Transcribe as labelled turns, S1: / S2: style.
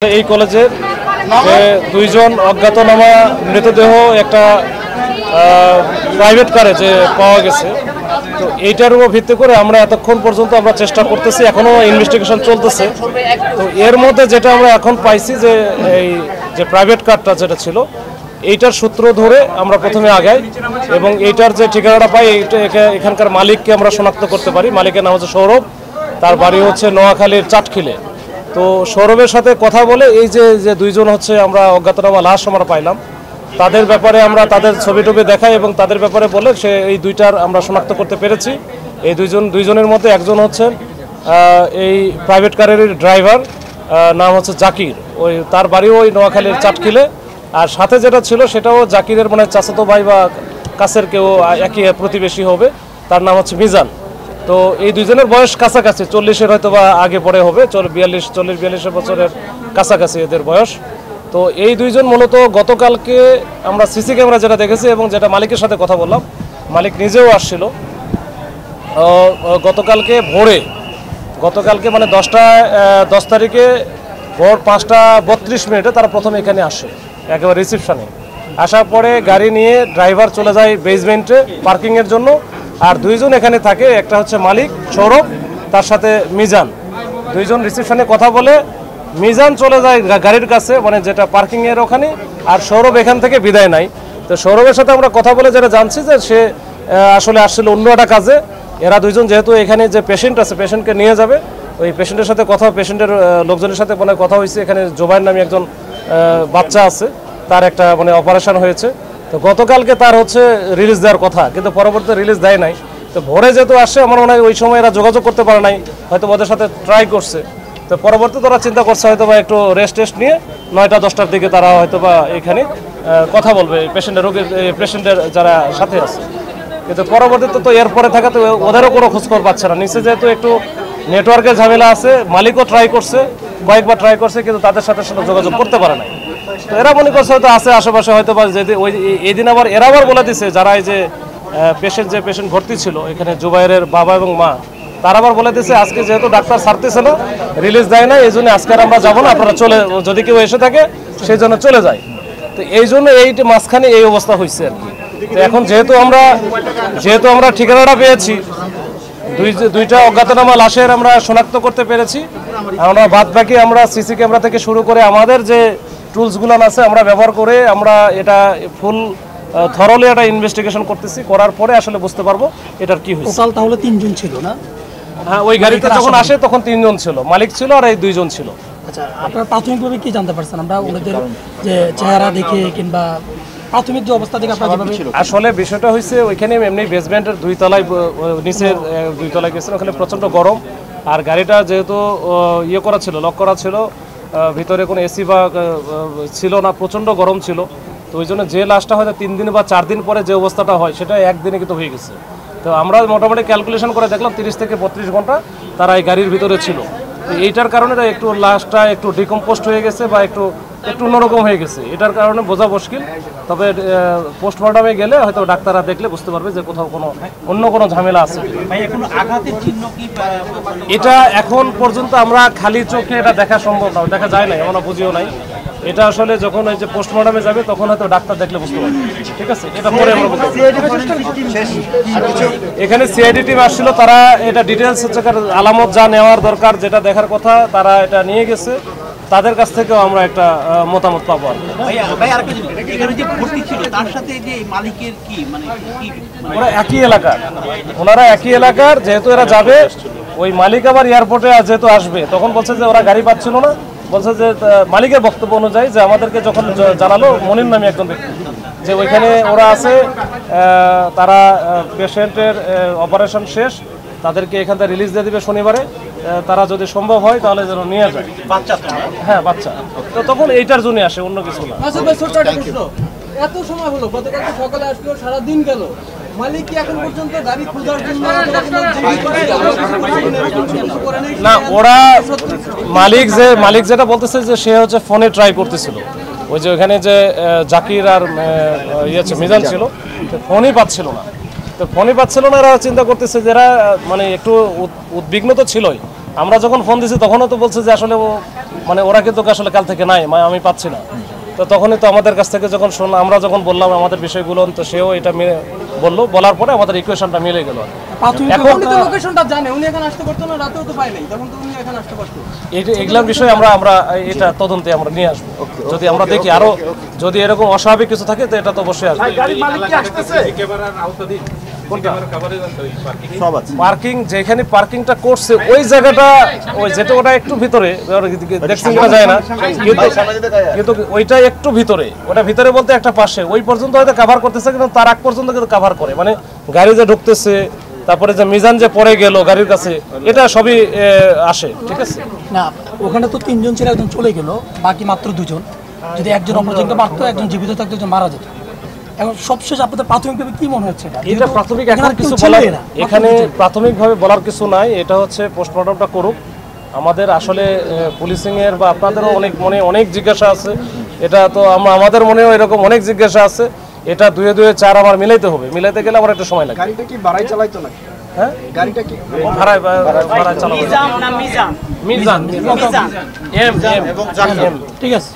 S1: এই কলেজের যে দুইজন অজ্ঞাতনামা মৃতদেহ একটা প্রাইভেট কারে যে পাওয়া গেছে, তো এইটার উপর ভিত্তি করে আমরা এতক্ষণ পর্যন্ত আমরা চেষ্টা করতেছি, এখনও ইনভেস্টিগেশন চলতেছে। তো এর মধ্যে যেটা আমরা এখন পাইছি যে এই যে প্রাইভেট কারটা যেটা ছিল এইটার সূত্র ধরে আমরা প্রথমে আগাই এবং এইটার যে ঠিকানাটা পাই এইটা এখানকার মালিককে আমরা শনাক্ত করতে পারি। মালিকের নাম হচ্ছে সৌরভ, তার বাড়ি হচ্ছে নোয়াখালীর চাটখিলে। তো সৌরভের সাথে কথা বলে এই যে দুইজন হচ্ছে আমরা অজ্ঞাতনামা লাশ আমরা পাইলাম, তাদের ব্যাপারে আমরা তাদের ছবি টবি দেখাই এবং তাদের ব্যাপারে বলে সে এই দুইটার আমরা শনাক্ত করতে পেরেছি। এই দুইজনের মধ্যে একজন হচ্ছেন এই প্রাইভেট কারের ড্রাইভার, নাম হচ্ছে জাকির, ওই তার বাড়িও ওই নোয়াখালীর চাটখিলে। আর সাথে যেটা ছিল সেটাও জাকিরের মানে চাচাতো ভাই বা কাছের কেউ একই প্রতিবেশী হবে, তার নাম হচ্ছে মিজান। তো এই দুইজনের বয়স কাছাকাছি, 40-এর হয়তো বা আগে পরে হবে, 40-42 বছরের কাছাকাছি এদের বয়স। তো এই দুইজন মূলত গতকালকে আমরা সিসি ক্যামেরা যেটা দেখেছি এবং যেটা মালিকের সাথে কথা বললাম, মালিক নিজেও আসছিল গতকালকে মানে 10 তারিখে ভোর 5:32 তারা প্রথমে এখানে আসে একেবারে রিসিপশনে। আসার পরে গাড়ি নিয়ে ড্রাইভার চলে যায় বেসমেন্টে পার্কিংয়ের জন্য, আর দুইজন এখানে থাকে, একটা হচ্ছে মালিক সৌরভ, তার সাথে মিজান। দুইজন রিসেপশনে কথা বলে মিজান চলে যায় গাড়ির কাছে, মানে যেটা পার্কিংয়ের ওখানে, আর সৌরভ এখান থেকে বিদায় নাই। তো সৌরভের সাথে আমরা কথা বলে যেটা জানছি যে সে আসলে আসছিল অন্য একটা কাজে। এরা দুইজন যেহেতু এখানে যে পেশেন্ট আছে পেশেন্টকে নিয়ে যাবে, ওই পেশেন্টের সাথে পেশেন্টের লোকজনের সাথে মানে কথা হয়েছে। এখানে জোবাইর নামে একজন বাচ্চা আছে, তার একটা মানে অপারেশন হয়েছে। তো গতকালকে তার হচ্ছে রিলিজ দেওয়ার কথা, কিন্তু পরবর্তীতে রিলিজ দেয় নাই। তো ভোরে যেহেতু আসে, আমার মনে হয় ওই সময় এরা যোগাযোগ করতে পারে নাই, হয়তো ওদের সাথে ট্রাই করছে। তো পরবর্তীতে ওরা চিন্তা করছে হয়তো বা একটু রেস্ট নিয়ে 9টা-10টার দিকে তারা হয়তো বা এখানে কথা বলবে পেশেন্টের যারা সাথে আছে। কিন্তু পরবর্তীতে তো এরপরে থাকা তো ওদেরও কোনো খোঁজখবর পাচ্ছে না। নিচে যেহেতু একটু নেটওয়ার্কের ঝামেলা আছে, মালিকও ট্রাই করছে, কয়েকবার ট্রাই করছে, কিন্তু তাদের সাথে যোগাযোগ করতে পারে নাই। তো এরা মনে করছে হয়তো আছে আশেপাশে, হয়তো বা যদি ওই এই দিন এরা আবার বলে দিছে যারা এই যে পেশেন্ট ভর্তি ছিল এখানে, জুবাইরের বাবা এবং মা, তারা আবার বলে দিছে আজকে যেহেতু ডাক্তার ছাড়তেছে না, রিলিজ দেয় না, এই জন্য আজকে আমরা যাবো না, আপনারা যদি কেউ এসে থাকে সেই জন্য চলে যায়। তো এই জন্য এই মাঝখানে এই অবস্থা হয়েছে আর কি। তো এখন যেহেতু আমরা ঠিকানাটা পেয়েছি, দুইটা অজ্ঞাতনামা লাশের আমরা শনাক্ত করতে পেরেছি, আমরা বাদ বাকি আমরা সিসি ক্যামেরা থেকে শুরু করে আমাদের যে টুলসগুলো আছে আমরা ব্যবহার করে আমরা এটা ফুল থরলি একটা ইনভেস্টিগেশন করতেছি। করার পরে আসলে বুঝতে পারবো এটার কি হয়েছে।
S2: টোটাল তাহলে 3 জন ছিল না?
S1: হ্যাঁ, ওই গাড়িতে যখন আসে তখন 3 জন ছিল, মালিক ছিল আর এই 2 জন ছিল।
S2: আচ্ছা, আপনারা প্রাথমিকভাবে কি জানতে পারছেন? আমরা ওদের যে চেহারা দেখে কিংবা প্রাথমিক যে অবস্থা দেখে আপনারা
S1: আসলে বিষয়টা হয়েছে ওইখানে এমনি বেসমেন্টের 2 তলায় নিচের 2 তলায় গেছিল, ওখানে প্রচণ্ড গরম, আর গাড়িটা যেহেতু করা ছিল, লক করা ছিল, ভিতরে কোনো এসি বা ছিল না, প্রচণ্ড গরম ছিল। তো ওই জন্য যে লাশটা হয়তো 3 দিন বা 4 দিন পরে যে অবস্থাটা হয় সেটা একদিনে কিন্তু হয়ে গেছে। তো আমরা মোটামুটি ক্যালকুলেশন করে দেখলাম 30 থেকে 32 ঘন্টা তারা এই গাড়ির ভিতরে ছিল। তো এইটার কারণে একটু লাশটা একটু ডিকম্পোস্ট হয়ে গেছে বা একটু অন্যরকম হয়ে গেছে, এটার কারণে বোঝা মুশকিল। তবে পোস্টমর্টমে গেলে হয়তো ডাক্তাররা দেখলে বুঝতে পারবে যে কোথাও অন্য কোনো ঝামেলা আছে। এটা এখন পর্যন্ত আমরা খালি চোখে এটা দেখা সম্ভব না, দেখা যায় না, আমরা বুঝিও নাই। এটা আসলে যখন এই যে পোস্টমর্টমে যাবে তখন হয়তো ডাক্তার দেখলে বুঝতে পারবে। ঠিক আছে, এটা পরে আমরা বলতে। এখানে সিআইডি টিম আসছিল, তারা এটা ডিটেলস হচ্ছে আলামত যা নেওয়ার দরকার, যেটা দেখার কথা তারা এটা নিয়ে গেছে। তাদের কাছ থেকেও আমরা একটা মতামত পাবো। ওরা একই এলাকার, যেহেতু এরা যাবে, ওই মালিক আবার এয়ারপোর্টে যেহেতু আসবে, তখন বলছে যে ওরা গাড়ি পাচ্ছিল না, বলছে যে মালিকের বক্তব্য অনুযায়ী যে আমাদেরকে যখন জানালো মনির নামে একজন ব্যক্তি যে ওইখানে ওরা আছে, তারা পেশেন্টের অপারেশন শেষ, তাদেরকে এখান থেকে রিলিজ দিয়ে দিবে শনিবারে, তারা যদি সম্ভব হয় তাহলে যেন নিয়ে যায়। হ্যাঁ, বাচ্চা। তো তখন এইটার জন্য আসে, অন্য কিছু না।
S3: এত সময় হলো, গতকাল সকালে আসলো, সারাদিন গেল, মালিক কি এখন পর্যন্ত গাড়ি খোঁজার জন্য
S1: না, ওরা মালিক যেটা বলতেছে যে সে হচ্ছে ফোনে ট্রাই করতেছিল, ওই যে ওখানে যে জাকির আর মিজান ছিল, ফোনই পাচ্ছিল না। তো ফোনই পাচ্ছিল না, এরা চিন্তা করতেছে যে এরা মানে একটু উদ্বিগ্ন তো ছিলই। আমরা যখন ফোন দিছি তখনও তো বলছে যে আসলে ও মানে ওরা কিন্তু আসলে কাল থেকে নাই, আমি পাচ্ছি না। তো তখনই তো আমাদের কাছ থেকে যখন আমরা যখন বললাম আমাদের বিষয়গুলো, তো সেও এটা বললো, বলার পরে আমাদের ইকুয়েশনটা মিলে গেল।
S2: প্রাথমিকভাবে
S3: উনি তো লোকেশনটা জানে, উনি এখানে আসতে পারতো না, রাতেও তো পাই নাই, তখন তো উনি এখানে আসতে পারতো।
S1: এগুলোর বিষয়ে আমরা এটা তদন্তে আমরা নিয়ে আসবো। যদি আমরা দেখি আরো যদি এরকম অস্বাভাবিক কিছু থাকে তো এটা তো অবশ্যই আসবে। পার্কিং যেখানে পার্কিংটা করছে ওই জায়গাটা, ওই যেটা ওটা একটু ভিতরে দেখছেন কিনা যায় না, কিন্তু ওইটা একটু ভিতরে, ওটা ভিতরে বলতে একটা পাশে ওই পর্যন্ত হয়তো কভার করতেছে, কিন্তু তার আগ পর্যন্ত কিন্তু কভার করে, মানে গাড়ি যে ঢুকতেছে, তারপরে যে মিজান যে পড়ে গেল গাড়ির কাছে, এটা সবই আসে। ঠিক আছে
S2: না, ওখানে তো 3 জন ছিল, একজন চলে গেল, বাকি মাত্র 2 জন। যদি একজন অপরজনকে মারতো, একজন জীবিত থাকতো, একজন মারা যেত। এখন সবশেষ আপনাদের প্রাথমিকভাবে কি মনে হচ্ছে?
S1: এটা প্রাথমিক এখন কিছু বলার, এখানে প্রাথমিকভাবে বলার কিছু নাই। এটা হচ্ছে পোস্টমর্টমটা করুক। আমাদের আসলে পুলিশিং এর বা আপনাদেরও অনেক জিজ্ঞাসা আছে। এটা তো আমাদের মনেও এরকম অনেক জিজ্ঞাসা আছে। এটা 2 2 4 আমার মিলাইতে হবে, মিলাইতে গেলে আমার একটু সময় লাগবে।
S4: গাড়িটা কি ভাড়ায় চালাইতো নাকি?
S1: হ্যাঁ,
S4: গাড়িটা কি
S1: ভাড়ায় চালাবো। মিজান।
S2: ঠিক আছে।